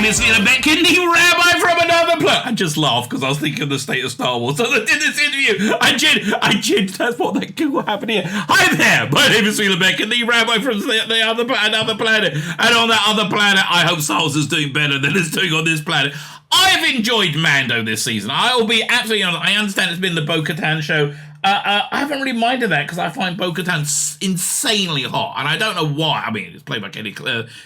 name is Tzvi Lebetkin, the Rabbi from another planet. I just laughed because I was thinking of the state of Star Wars. So I did this interview. That's what happened here. Hi there, my name is Tzvi Lebetkin, the Rabbi from another planet. And on that other planet, I hope Star Wars is doing better than it's doing on this planet. I've enjoyed Mando this season. I will be absolutely honest. I understand it's been the Bo-Katan show. I haven't really minded that because I find Bo-Katan insanely hot, and I don't know why. I mean, it's played by Katie.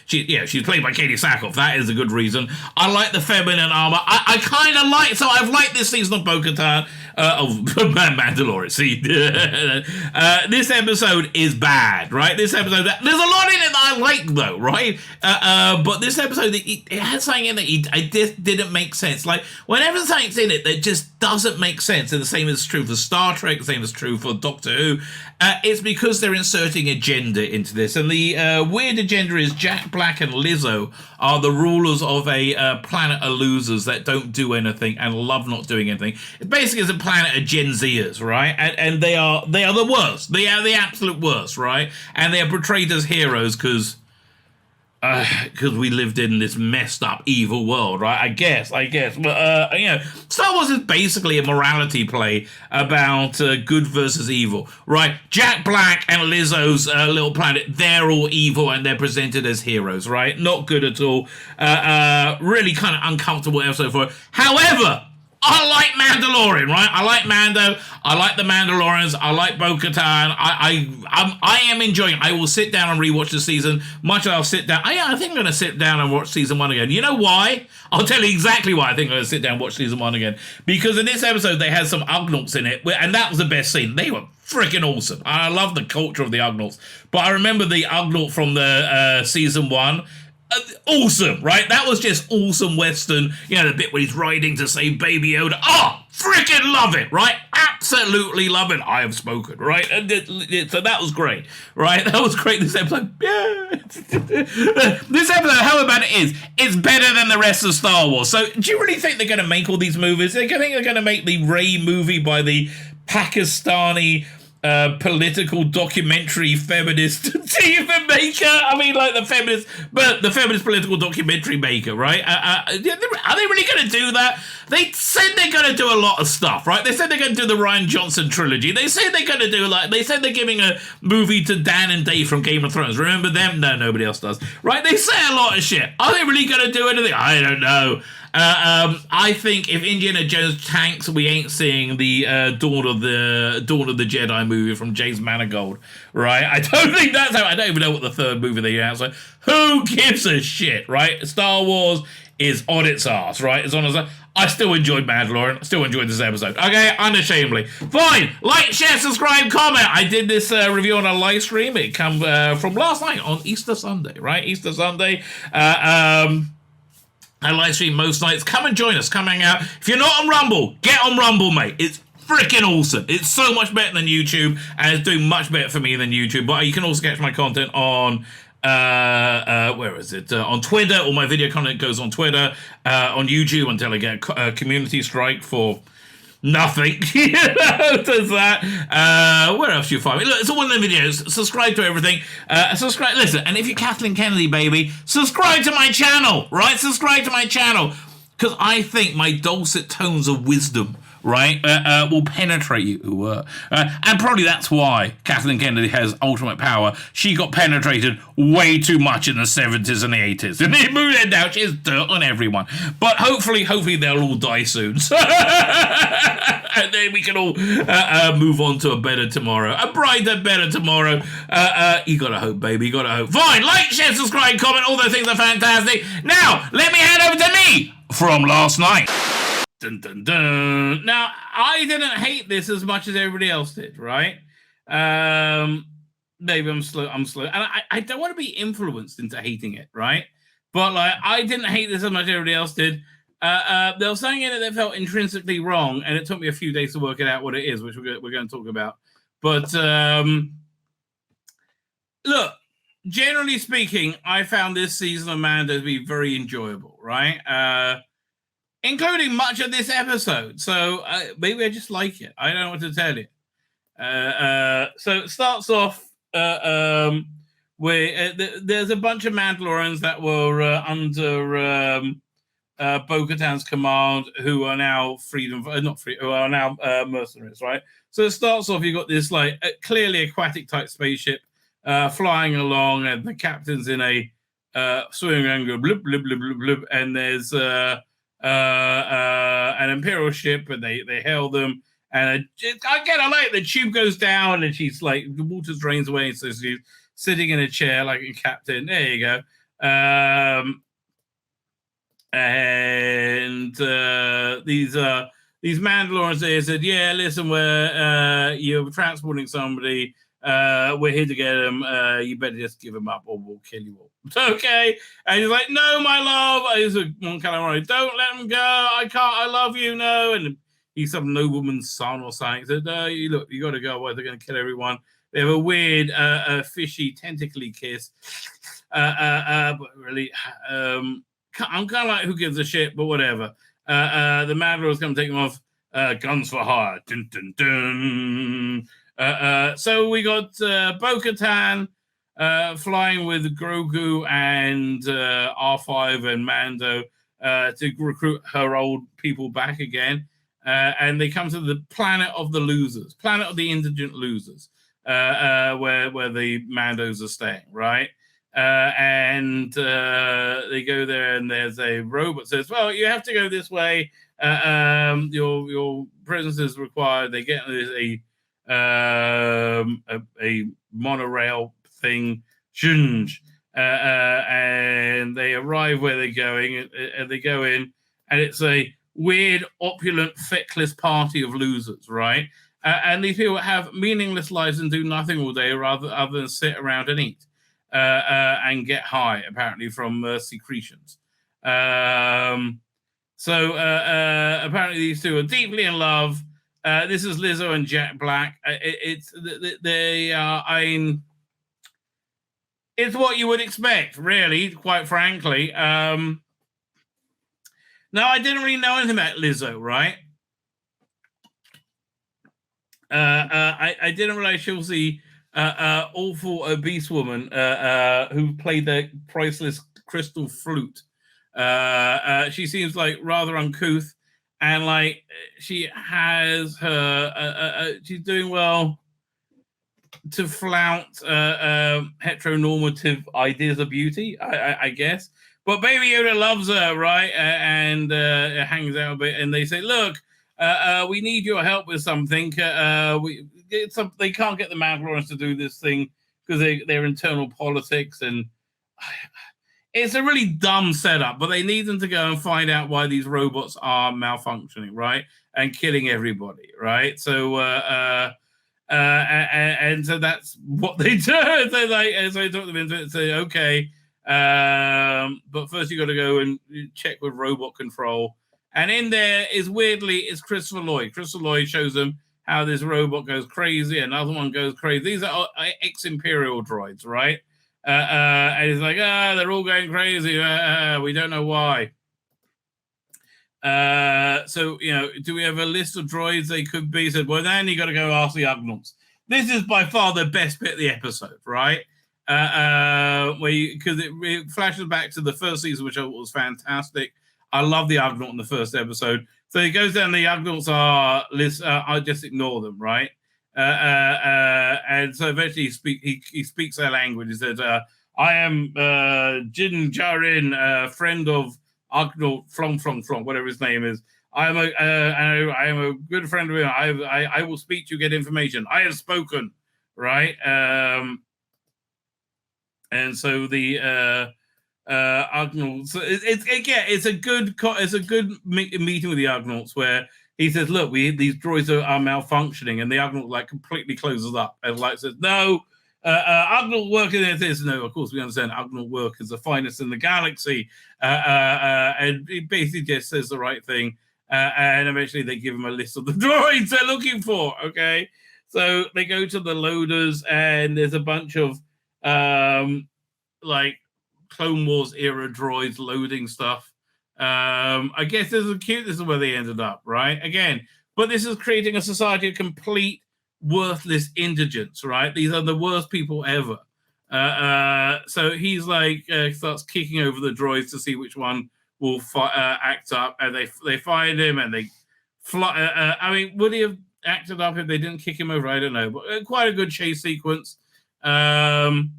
She's played by Katie Sackhoff. That is a good reason. I like the feminine armor. I kind of like. So I've liked this season of Bo-Katan. Mandalorian. See, this episode is bad, right? This episode, there's a lot in it that I like, though, right? But this episode, it has something in it just didn't make sense. Like, whenever something's in it that just doesn't make sense, and the same is true for Star Trek, the same is true for Doctor Who, it's because they're inserting agenda into this. And the weird agenda is Jack Black and Lizzo are the rulers of a planet of losers that don't do anything and love not doing anything. It basically is a planet of Gen Zers, right? And they are the worst. They are the absolute worst, right? And they are portrayed as heroes because we lived in this messed up evil world, right? I guess. But, Star Wars is basically a morality play about good versus evil, right? Jack Black and Lizzo's little planet, they're all evil and they're presented as heroes, right? Not good at all. Really kind of uncomfortable episode for it. However, I like Mandalorian, right? I like Mando. I like the Mandalorians. I like Bo-Katan. I am enjoying it. I will sit down and rewatch the season. Much as I'll sit down. I think I'm going to sit down and watch season 1 again. You know why? I'll tell you exactly why I think I'm going to sit down and watch season 1 again. Because in this episode, they had some Ugnaughts in it, and that was the best scene. They were freaking awesome. I love the culture of the Ugnaughts. But I remember the Ugnaught from the season 1. Awesome, right? That was just awesome Western. The bit where he's riding to save Baby Yoda. Oh, freaking love it, right? Absolutely love it. I have spoken, right? And so that was great, right? That was great. This episode, yeah. This episode, how about it is, it's better than the rest of Star Wars. So, do you really think they're going to make all these movies? Think they're going to make the Rey movie by the Pakistani political documentary feminist TV maker? I mean, like the feminist political documentary maker, right? Are they really going to do that? They said they're going to do a lot of stuff, right? They said they're going to do the Rian Johnson trilogy. They said they're going to do, they said they're giving a movie to Dan and Dave from Game of Thrones. Remember them? No, nobody else does, right? They say a lot of shit. Are they really going to do anything? I don't know. I think if Indiana Jones tanks, we ain't seeing the Dawn of the Jedi movie from James Mangold, right? I don't think that's how. I don't even know what the third movie they announced. Like, who gives a shit, right? Star Wars is on its ass, right? It's on its ass. I still enjoyed Mandalorian. I still enjoyed this episode. Okay, unashamedly. Fine. Like, share, subscribe, comment. I did this review on a live stream. It come from last night on Easter Sunday, right? Easter Sunday. I live stream most nights. Come and join us. Come hang out. If you're not on Rumble, get on Rumble, mate. It's freaking awesome. It's so much better than YouTube, and it's doing much better for me than YouTube. But you can also catch my content on where is it? On Twitter. All my video content goes on Twitter, on YouTube until I get a community strike for nothing. Does that. Where else do you find me? Look, it's all in the videos. Subscribe to everything. Subscribe. Listen, and if you're Kathleen Kennedy, baby, subscribe to my channel, right? Subscribe to my channel. Because I think my dulcet tones of wisdom, right, will penetrate you. And probably that's why Kathleen Kennedy has ultimate power. She got penetrated way too much in the 70s and the 80s. And they moved it down. She has dirt on everyone. But hopefully they'll all die soon. And then we can all move on to a better tomorrow. A brighter, better tomorrow. You gotta hope, baby. You gotta hope. Fine. Like, share, subscribe, comment. All those things are fantastic. Now, let me hand over to me from last night. Dun, dun, dun. Now, I didn't hate this as much as everybody else did, right? Maybe I'm slow. And I don't want to be influenced into hating it, right? But I didn't hate this as much as everybody else did. There was something in it that felt intrinsically wrong, and it took me a few days to work it out what it is, which we're going to talk about. But look, generally speaking, I found this season of Mando to be very enjoyable, right? Including much of this episode. So maybe I just like it. I don't know what to tell you. So it starts off where there's a bunch of Mandalorians that were under Bo-Katan's command, who are now who are now mercenaries, right? So it starts off, you've got this like clearly aquatic type spaceship flying along, and the captain's in a swimming around, go blub blub blub blub blub, and there's an Imperial ship, and they hail them. And I like the tube goes down, and she's like the water drains away, so she's sitting in a chair like a captain. There you go. And these Mandalorians, they said, yeah, listen, you're transporting somebody. We're here to get him. You better just give him up, or we'll kill you all. Okay. And he's like, no, my love. He's like, don't let him go. I can't. I love you. No. And he's some nobleman's son or something. He said, no, you got to go. Otherwise, they're going to kill everyone. They have a weird, fishy, tentacly kiss. But really, I'm kind of like, who gives a shit? But whatever. The Mandalorian's going to take them off. Guns for hire. Dun, dun, dun. So we got Bo-Katan flying with Grogu and R5 and Mando to recruit her old people back again. And they come to the planet of the losers, planet of the indigent losers, where the Mandos are staying, right? And they go there, and there's a robot says, well, you have to go this way. Your presence is required. They get a monorail thing, and they arrive where they're going, and they go in, and it's a weird, opulent, feckless party of losers, right? And these people have meaningless lives and do nothing all day other than sit around and eat and get high, apparently, from secretions. So apparently these two are deeply in love. This is Lizzo and Jack Black. It's what you would expect, really, quite frankly. Now, I didn't really know anything about Lizzo, right? I didn't realize she was the awful obese woman who played the priceless crystal flute. She seems like rather uncouth, and like she has her she's doing well to flout heteronormative ideas of beauty, I guess. But Baby Yoda loves her, right? And hangs out a bit, and they say, look, we need your help with something. They can't get the Mandalorians to do this thing because they're internal politics, and it's a really dumb setup, but they need them to go and find out why these robots are malfunctioning, right? And killing everybody, right? So, and so that's what they do. So they talk them into it and say, okay, but first you got to go and check with robot control. And in there is weirdly, it's Christopher Lloyd. Christopher Lloyd shows them how this robot goes crazy, another one goes crazy. These are ex-Imperial droids, right? And he's like, they're all going crazy. We don't know why. So, do we have a list of droids they could be? He said, well, then you got to go ask the Ugnaughts. This is by far the best bit of the episode, right? Because it flashes back to the first season, which I thought was fantastic. I love the Ugnaught in the first episode. So he goes down, the Ugnaughts are, I just ignore them, right? And so eventually he speaks their language. He says, I am Jin Jarin, friend of Ugnaught Flong Flong Flong, whatever his name is. I am a good friend of him. I will speak to you, get information. I have spoken, right? And so the Ugnaughts. So it's a good meeting with the Ugnaughts where he says, "Look, these droids are malfunctioning," and the Ugnaught like completely closes up and like says, "No, Ugnaught work in this." No, of course we understand Ugnaught work is the finest in the galaxy, and he basically just says the right thing, and eventually they give him a list of the droids they're looking for. Okay, so they go to the loaders, and there's a bunch of like Clone Wars era droids loading stuff. I guess this is where they ended up, right? Again, but this is creating a society of complete worthless indigents, right? These are the worst people ever. So he's like starts kicking over the droids to see which one will act up, and they find him and they fly. I mean, would he have acted up if they didn't kick him over? I don't know, but quite a good chase sequence through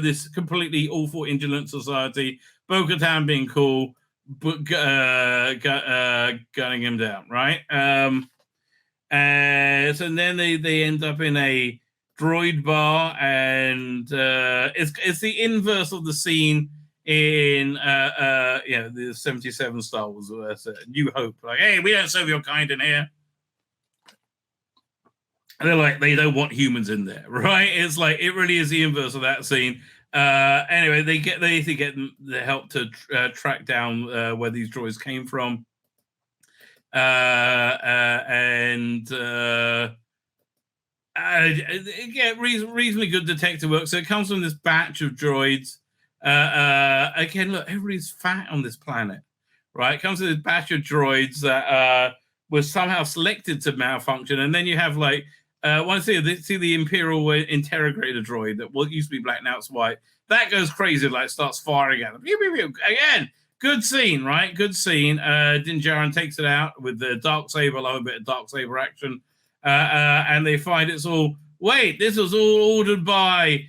this completely awful, indolent society. Bo-Katan being cool, but gunning him down, right? So then they end up in a droid bar, and it's the inverse of the scene in the 77 Star Wars, New Hope. Like, hey, we don't serve your kind in here. And they're like, they don't want humans in there, right? It's like, it really is the inverse of that scene. Anyway, they get the help to track down where these droids came from. Reasonably good detective work. So it comes from this batch of droids. Again, look, everybody's fat on this planet, right? It comes from this batch of droids that were somehow selected to malfunction, and then you have like see the Imperial interrogator droid that used to be black, now it's white. That goes crazy, like starts firing at them. Again, good scene, right? Good scene. Din Djarin takes it out with the Darksaber. Love a bit of Darksaber action. And they find this was all ordered by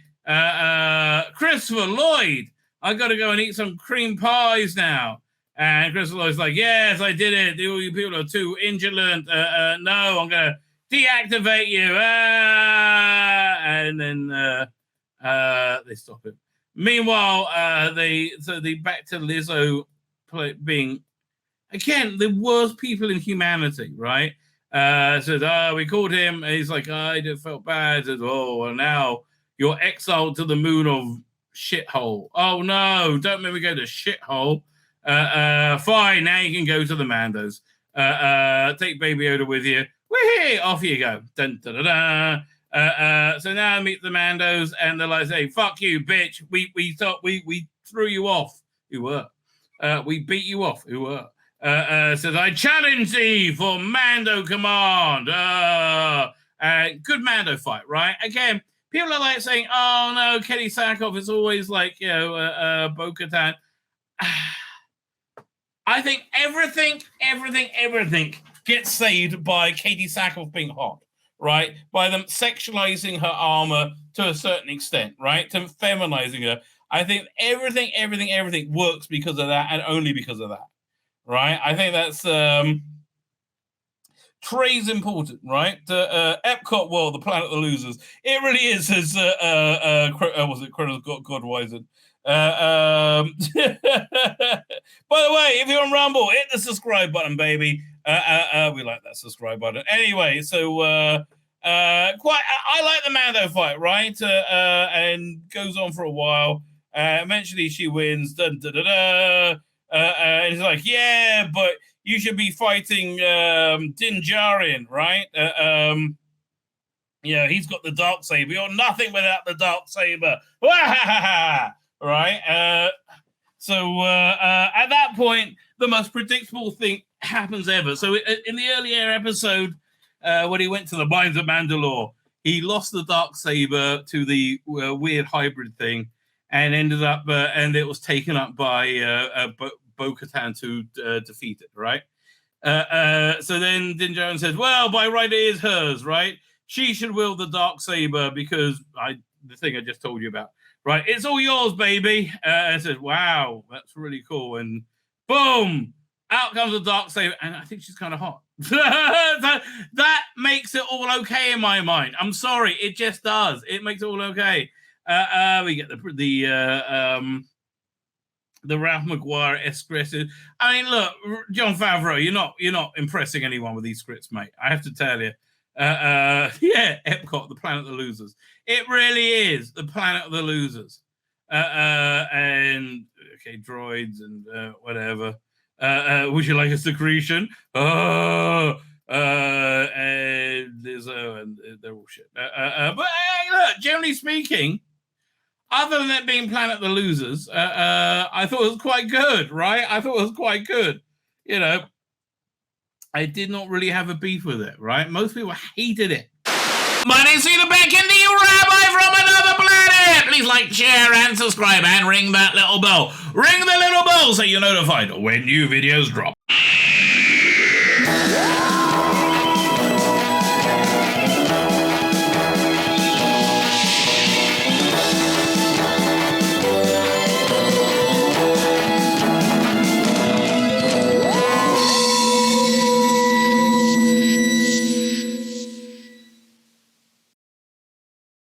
Christopher Lloyd. I got to go and eat some cream pies now. And Christopher Lloyd's like, yes, I did it. All you people are too indolent. No, I'm going to deactivate you. And then they stop it. Meanwhile, they back to Lizzo being, again, the worst people in humanity, right? Says, we called him. And he's like, I just felt bad. Says, well, now you're exiled to the moon of shithole. Oh, no, don't make me go to shithole. Fine, now you can go to the Mandos. Take Baby Yoda with you. Whee! Off you go. Dun, dun, dun, dun. So now I meet the Mandos, and they're like, "Hey, fuck you, bitch! We threw you off. Who were? We beat you off. Who were?" Says, "I challenge thee for Mando command." Good Mando fight, right? Again, people are like saying, "Oh no, Kenny Sackhoff is always like Bo-Katan." I think everything gets saved by Katie Sackhoff being hot, right? By them sexualizing her armor to a certain extent, right? To feminizing her. I think everything works because of that, and only because of that, right? I think that's Trey's important, right? Epcot World, the planet of the losers. It really is, as was it Kronos Godwisen? By the way, if you're on Rumble, hit the subscribe button, baby. We like that subscribe button. Anyway, so I like the Mando fight, right? And goes on for a while. Eventually, she wins. And it's like, yeah, but you should be fighting Din Djarin, right? He's got the Darksaber. You're nothing without the Darksaber. Right? So at that point, the most predictable thing happens ever. So in the earlier episode, when he went to the mines of Mandalore, he lost the Darksaber to the weird hybrid thing, and ended up, and it was taken up by Bo-Katan to defeat it, right? So then Din Djarin says, well, by right it is hers, right? She should wield the Darksaber because the thing I just told you about. Right, it's all yours, baby. I said, wow, that's really cool. And boom, out comes the Darksaber, and I think she's kind of hot. that makes it all okay in my mind. I'm sorry, it just does. It makes it all okay. We get the Ralph McGuire scripts. I mean, look, Jon Favreau, you're not impressing anyone with these scripts, mate. I have to tell you. Epcot, the planet of the losers. It really is the planet of the losers. And okay, droids and whatever. Would you like a secretion? And Lizzo, and they're all shit. But look, generally speaking, other than it being planet of the losers, I thought it was quite good, right? I thought it was quite good. I did not really have a beef with it, right? Most people hated it. My name's Tzvi Lebetkin, the Rabbi from another planet. Please like, share, and subscribe, and ring that little bell. Ring the little bell so you're notified when new videos drop.